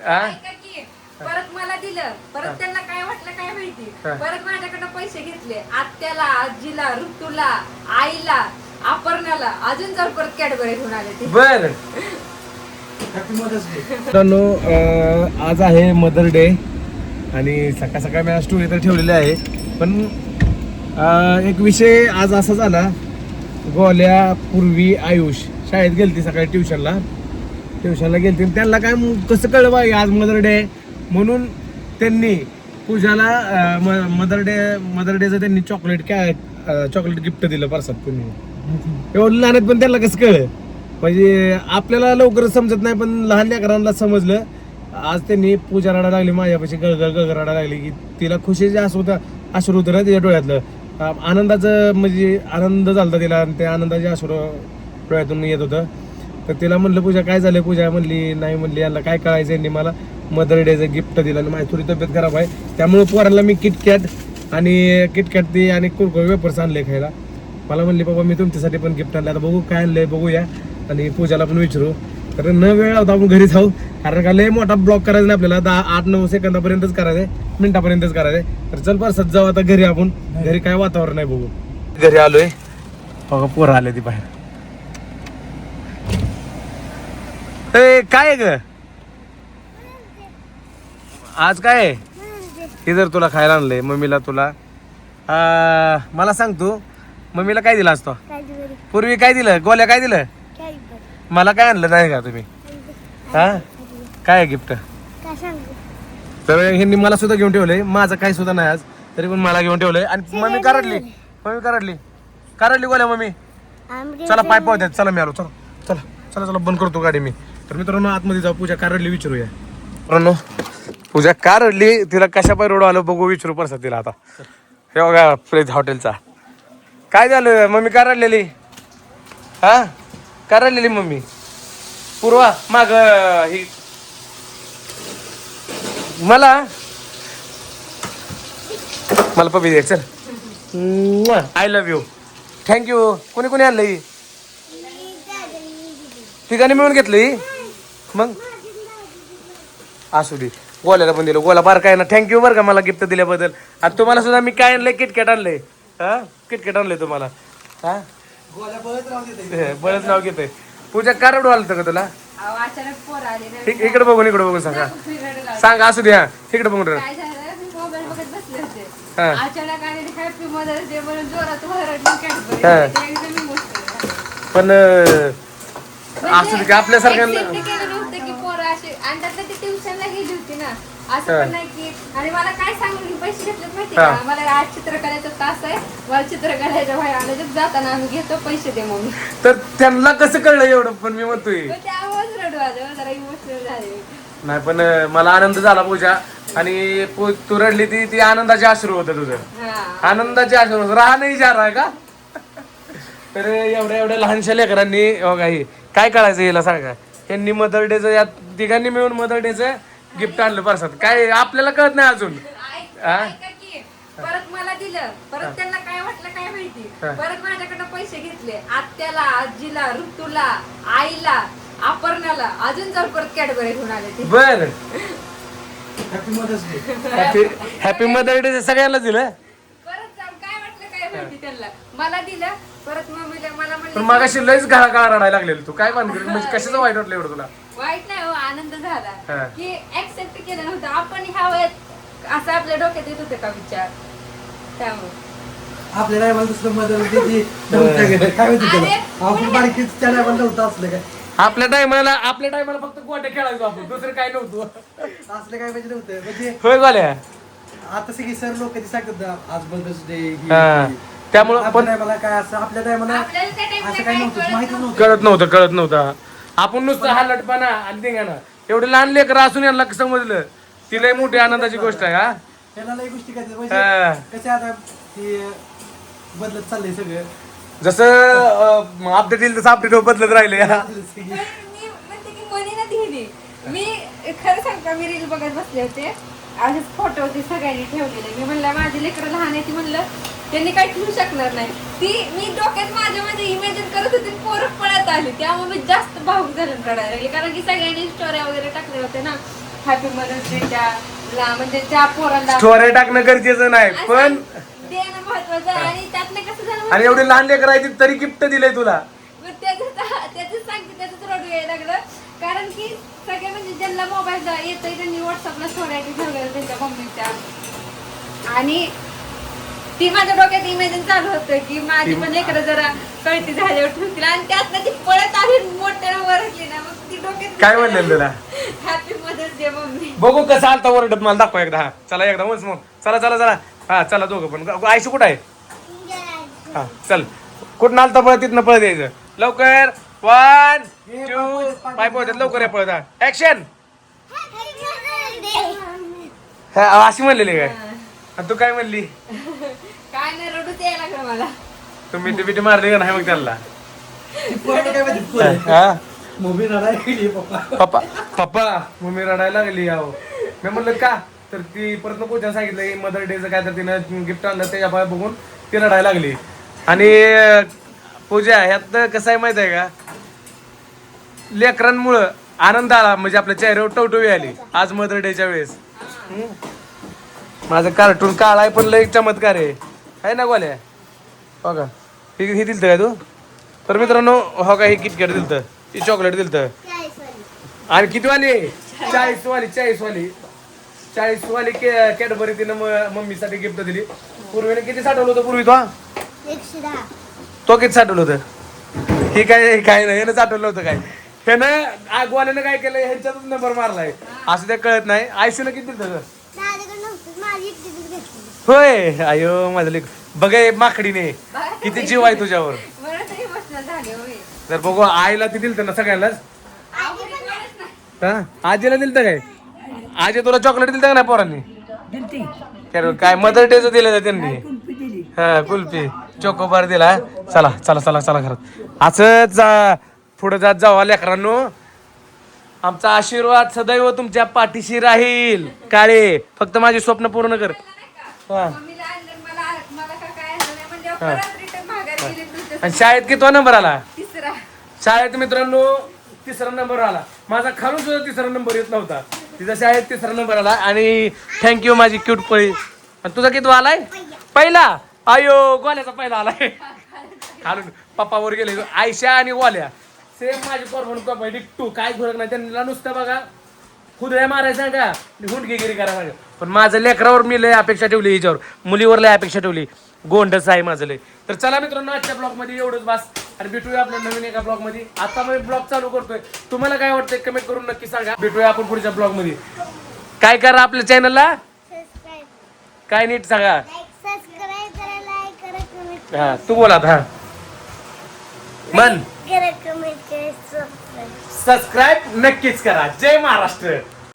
ऐका की, परत मला दिलं, परत त्यांना काय वाटलं काय माहिती, परत माझ्याकडनं पैसे घेतले, आत्याला, आजीला, ऋतूला, आईला, अपर्णाला, अजून जर परत कॅडबरी घेऊन आले ते. बर मित्रांनो, आज आहे मदर डे आणि सकाळ सकाळ मी स्टोरी तर ठेवलेली आहे, पण एक विषय आज असा झाला. गोल्या, पूर्वी, आयुष शाळेत गेलती सकाळी ट्युशनला गेलती. त्यांना काय कसं कळलं बाई आज मदर डे आहे म्हणून त्यांनी पूजाला मदर डेचं त्यांनी चॉकलेट गिफ्ट दिलं परसात. तुम्ही एवढं लहान आहेत पण त्यांना कसं कळलं, म्हणजे आपल्याला लवकर समजत नाही पण लहान लेकरांना समजलं. आज त्यांनी पूजा रडायला लागली, माझ्यापाशी गळगळ रडायला लागली की तिला खुशीचे अश्रू होतं ना तिच्या डोळ्यातलं. आनंदाचं म्हणजे आनंद झाला तिला आणि त्या आनंदाचे अश्रू डोळ्यातून येत होतं. तर तिला म्हणलं पूजा काय झालं, पूजा म्हणली नाही, म्हणली यांना काय कळायचं, यांनी मला मदर डेचं गिफ्ट दिलं आणि माझी थोडी तब्येत खराब आहे त्यामुळे पोरांना मी किटकॅट ती आणि कुरकुरे वेपर्स आणले खायला. मला म्हणली बाबा मी तुमच्यासाठी पण गिफ्ट आणलं, आता बघू काय आणलंय बघूया आणि पूजाला पण विचारू. तर न वेळ लावता आपण घरी जाऊ, कारण का लय मोठा ब्लॉक करायचा नाही आपल्याला, 8-9 सेकंदापर्यंतच करायचंय, मिनिटापर्यंतच करायचंय. तर चल परसात जाऊ आता घरी. आपण घरी काय वातावरण आहे बघू. घरी आलोय बघा, पोरं आले ती बाहेर. काय ग आज काय हे जर तुला खायला आणलंय मम्मीला, तुला मला सांग तू मम्मीला काय दिलं असतो? पूर्वी काय दिलं, गोल्या काय दिलं, मला काय आणलं नाही का तुम्ही? हा काय गिफ्ट? तर ह्यांनी मला सुद्धा घेऊन ठेवलंय, माझं काही सुद्धा नाही आज, तरी पण मला घेऊन ठेवलंय. आणि मम्मी करडली गोल्या मम्मी. चला पाय पाव द्या, चला मी आलो, चला चला चला चला बंद करतो गाडी मी. तर मित्रांनो आतमध्ये जाऊ, पूजा कारडली विचारूया. मित्रांनो पूजा कारडली, तिला कशा पाय रोड आलो बघू, विचारू परसा तिला आता. हे बघा फ्रेज हॉटेलचा काय झालं, मम्मी कारडलेली, हा कारडलेली मम्मी. पूर्वा माग ही मला पपी दे, चल. I love you, thank you. कोणी कोणी आणलं ही? ठिकाणी मिळून घेतलं मग असू दे. गोल्याला पण दिलं, गोला बारका आहे ना. थँक्यू बरं का मला गिफ्ट दिल्याबद्दल. आणि तुम्हाला सुद्धा मी काय आणलंय, किटकॅट आणलंय. हा किटकॅट आणलंय तुम्हाला. हा बरंच नाव घेतोय. पूजा का रडू आलं का तुला? अचानक पोर आले, इकडे बघून सांगा, सांगा असू द्या इकडे बघून. काय झालं, मी मोबाईल बघत बसले होते, अचानक आले हॅपी मदर्स डे म्हणून जोरात ओरडली. पण असू दे, आपल्या सारख्यांना केलं नव्हतं की पोरं असे, आणि त्यातलं ती ट्युशनला गेली होती ना, असं पण नाही की. आणि मला काय सांगून पैसे घेतलेत माहिती का, मला आज चित्रकलेचा तास आहे, मला चित्रकलेच्या बाहेर आणायचं, जाताना आम्ही घेतो पैसे दे मम्मी. तर त्यांना कसं कळलं एवढं, पण मी म्हणतोय त्यामुळेच रडू आलं, जरा इमोशनल झाले. नाही पण मला आनंद झाला पूजा. आणि तू रडली ती आनंदाचे अश्रू होतं तुझं, आनंदाचे अश्रू. राहा नाही जा रहा का. तर एवढ्या लहानशा लेकरांनी काय कळायचं याला सांगा, यांनी मदर डेचं, या तिघांनी मिळून मदर डेचं गिफ्ट आणलं परसात. काय आपल्याला कळत नाही अजून. परत मला दिलं, परत त्यांना काय वाटलं काय माहिती, परत माझ्याकडनं पैसे घेतले, आत्याला, आजीला, ऋतूला, आईला, अपर्णाला, अजून जर परत कॅडबरी घेऊन आले ते. बर हॅपी मदर डे सगळ्यांना दिलं. परत जाऊन काय वाटलं काय माहिती त्यांना, मला दिलं. परत मम्मीला मला पण म्हणलं मागाशी लयच घाला रडायला लागलेलं तू. काय बांधली म्हणजे कशाचं वाईट वाटलं एवढं तुला? वाईट नाही हो, आनंद झाला की ऍक्सेप्ट केलं नव्हतं आपण ह्या वयात, असं आपल्या डोक्यात येत होते का विचार. त्यामुळे आपल्या टायमाला दुसरं मदर काय माहिती त्याला, आपण बारकीच त्या टायमाला नव्हतं असलं काय. आपल्या टायमाला फक्त गोट्या खेळायचो आपण, दुसरं काय नव्हतं. असलं काय पाहिजे नव्हतं म्हणजे. होय गोल्या. आता सगळी सर लोक ते सांगतात आज मदर्स डे, त्यामुळं पण टायमाला काय असं, आपल्या टायमाला असं काय नव्हतं, माहितीच नव्हतं. कळत नव्हतं. आपण नुसतं हा लटपणा आणि धिंगाणा, एवढे लहान लेकर असून यांना समजलं ती लय मोठी आनंदाची गोष्ट आहे. हा त्याला लई गोष्टी काय म्हणजे कसे आता ते बदलत चाललंय सगळं, जसं अपडेट येईल तसं अपडेट बदलत राहिले. मी म्हणते की मनी ना दिली. मी खरं सांगता, मी रील बघत बसले होते, असेच फोटो ते सगळ्यांनी ठेवलेले. मी म्हणलं माझी लेकरं लहान आहे, ती म्हणलं त्यांनी काही ठेवू शकणार नाही. ती मी डोक्यात माझ्या इमॅजिन करत होते, पोरं पळत आली, त्यामुळे मी जास्त भावूक झालं रडायला लागले. कारण की सगळ्यांनी स्टोऱ्या वगैरे टाकले होते ना, हॅपी मदर्स डेच्या म्हणजे त्या पोरांना स्टोऱ्या टाकणं गरजेचं नाही पण देणं महत्वाचं आहे. आणि त्यातनं कसं झालं आणि एवढी लहान लेकर आहे तरी गिफ्ट दिलंय तुला. मग त्याचंच सांगते, त्याचंच रडू यायला लागलं. कारण की सगळे म्हणजे ज्यांना मोबाईल येतोय त्यांनी व्हॉट्सअपला स्टोऱ्या ठेवलेल्या त्यांच्या मम्मीच्या. आणि ती माझ्या डोक्यात इमेजिन चालू होतं की माझी पण लेकरं जरा कळती झाल्यावर ठेवतील. आणि त्यातनं ती पळत आली मोठ्यानं वरटली ना, मग ती डोक्यात काय म्हणलं तुला? Happy mother's day mummy. बघू कसं आलता ओरडत मला दाखवा एकदा. हा चला एकदा मग चला चला चला. हा चला दोघं पण. आयशी कुठं आहे? हा चल. कुठं आलता पळत तिथनं पळत यायचं लवकर. 1 2 पाय पोहतात लवकर. आहे पळत. ऍक्शन. अशी म्हणलेली काय? आणि तू काय म्हणली? काय नाही, रडूच यायला लागलं मला. तुम्ही मिठी मारली का नाही मग त्यांना? ती पोरं काय माहिती, पोरं. हा मूवी रडायला गेली पप्पा. पप्पा पप्पा मम्मी रडायला लागली. अहो मी म्हणलं का, तर ती परत पूजा सांगितलं मदर डेचं काय तर तिनं गिफ्ट आणलं त्याच्या पाय बघून ती रडायला लागली. आणि पूजा ह्यात कसं आहे माहित आहे का, लेकरांमुळं आनंद आला म्हणजे आपल्या चेहऱ्यावर टवटवी आली आज मदर डेच्या वेळेस. माझं कार्टून काळा आहे पण लय चमत्कार आहे ना गोल्या. हो का हे दिलतं काय तू? तर मित्रांनो हो का, हे किटकॅट दिलतं, हे चॉकलेट दिलतं. आणि किती वाली? 40 वाली कॅडबरी तिनं मम्मीसाठी गिफ्ट दिली. पूर्वीने किती साठवलं होतं पूर्वी? तो किती साठवलं होतं? हे काय नाही, ह्यानं साठवलं होतं काय? ह्यानं गोल्यानं काय केलं, ह्यांच्यातच नंबर मारलाय असं ते कळत नाही. आयशीनं किती दिलं? होय. अयो माझं लेक बघ माकडीने किती जीव आहे तुझ्यावर. मला तरी इमोशनल झाले होय. तर बघू आईला ती दिलत ना सगळ्यांनाच. हा आजीला दिलत काय? आजी तुला चॉकलेट दिलत का नाही पोरांनी? काय मदर डेच दिलं त्यांनी? हा कुल्फी चोकोबार दिला. चला चला चला चला घरात. असंच पुढे जात जावा लेकरांनो. आमचा आशीर्वाद सदैव तुमच्या पाठीशी राहील. काळे फक्त माझे स्वप्न पूर्ण कर. हा. मम्मीला आणलं, मला काय आणलं नाही म्हणजे परत रिटर्न माघारी गेली दुसऱ्या. आणि शाळेत कितवा नंबर आला? तिसरा. शाळेत मित्रांनो 3रा नंबर आला. माझा खालून सुद्धा 3रा नंबर येत नव्हता. तिचा शाळेत 3रा नंबर आला. आणि थँक्यू माझी क्यूट पळी. आणि तुझा कितवा आलाय? पहिला. आयो गोल्याचा पहिला आलाय. खालून पप्पावर गेले आयशा आणि गोल्या सेम माझी परफॉर्मन्स कॉपी डिक्टू. काय फरक नाही त्यांना, नुसतं बघा खुदळ्या मारायचा का हुंडकीगिरी करायला. पण माझं लेकरावर मी लय अपेक्षा ठेवली, हिच्यावर मुलीवर लय अपेक्षा ठेवली. गोंडच आहे माझं लय. तर चला मित्रांनो आजच्या ब्लॉग मध्ये एवढंच बस. आणि भेटूया आपल्या नवीन एका ब्लॉग मध्ये. आता मी ब्लॉग चालू करतोय. तुम्हाला काय वाटतंय कमेंट करून नक्की सांगा. भेटूया आपण पुढच्या ब्लॉग मध्ये. काय करा आपल्या चॅनलला, काय नीट सांगा. हा तू बोला. हा मन सबस्क्राईब नक्कीच करा. जय महाराष्ट्र.